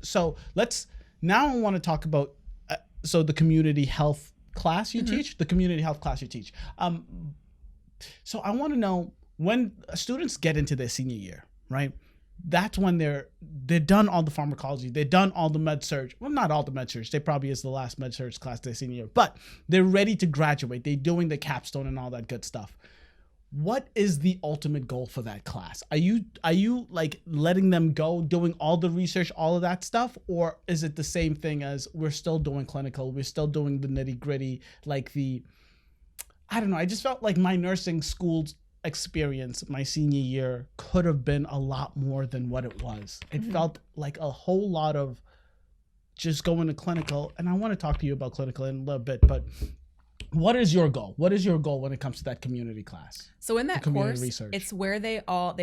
So I want to talk about the community health class you teach, so I want to know, when students get into their senior year, right? That's when they're done all the pharmacology, they've done all the med surg. Well, not all the med surg. They probably is the last med surg class their senior year, but they're ready to graduate. They're doing the capstone and all that good stuff. What is the ultimate goal for that class? Are you like letting them go doing all the research, all of that stuff? Or is it the same thing as we're still doing clinical, we're still doing the nitty gritty, like I don't know. I just felt like my nursing school experience, my senior year, could have been a lot more than what it was. It felt like a whole lot of just going to clinical. And I want to talk to you about clinical in a little bit, but what is your goal? What is your goal when it comes to that community class? So in that course, research? It's where they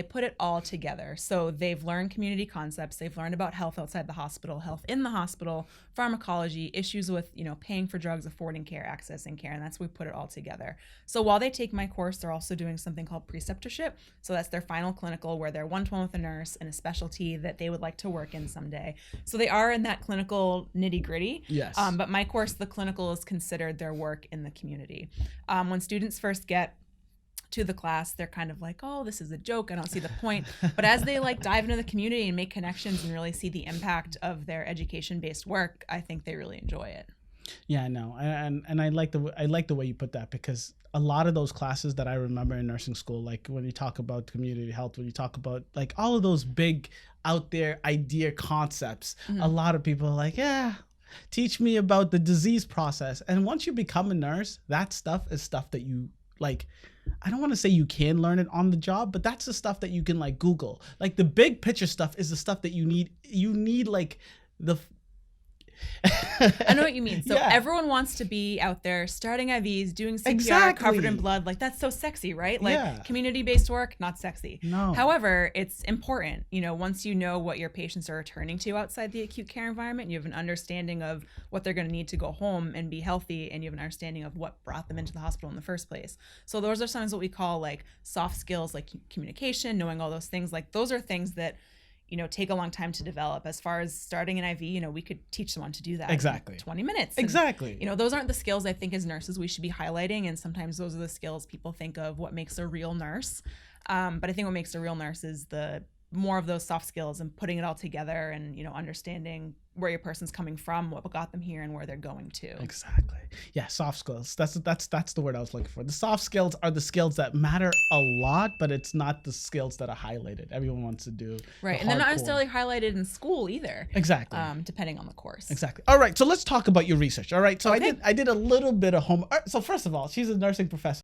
put it all together. So they've learned community concepts. They've learned about health outside the hospital, health in the hospital, pharmacology, issues with, paying for drugs, affording care, accessing care. And that's where we put it all together. So while they take my course, they're also doing something called preceptorship. So that's their final clinical, where they're one-to-one with a nurse in a specialty that they would like to work in someday. So they are in that clinical nitty gritty. Yes. But my course, the clinical, is considered their work in the community. When students first get to the class, they're kind of like, oh, this is a joke, I don't see the point. But as they dive into the community and make connections and really see the impact of their education-based work, I think they really enjoy it. Yeah, I know. And I like the way you put that, because a lot of those classes that I remember in nursing school, like when you talk about community health, when you talk about all of those big out there idea concepts, a lot of people are like, yeah, teach me about the disease process. And once you become a nurse, that stuff is stuff that you I don't want to say you can learn it on the job, but that's the stuff that you can Google. The big picture stuff is the stuff that you need the I know what you mean. So yeah. Everyone wants to be out there starting IVs, doing CPR, Exactly. covered in blood. That's so sexy, right? Yeah. Community-based work, not sexy. No. However, it's important. Once you know what your patients are returning to outside the acute care environment, you have an understanding of what they're going to need to go home and be healthy, and you have an understanding of what brought them into the hospital in the first place. So those are sometimes what we call soft skills, like communication, knowing all those things. Those are things that take a long time to develop. As far as starting an IV, we could teach someone to do that Exactly. in 20 minutes. Exactly. And, those aren't the skills I think as nurses we should be highlighting. And sometimes those are the skills people think of what makes a real nurse. But I think what makes a real nurse is the more of those soft skills and putting it all together and, understanding where your person's coming from, what got them here, and where they're going to. Exactly. Yeah, soft skills. That's the word I was looking for. The soft skills are the skills that matter a lot, but it's not the skills that are highlighted. Everyone wants to do right, and they're not necessarily highlighted in school either. Exactly. Depending on the course. Exactly. All right, so let's talk about your research. All right, so okay. I did a little bit of homework. So first of all, she's a nursing professor.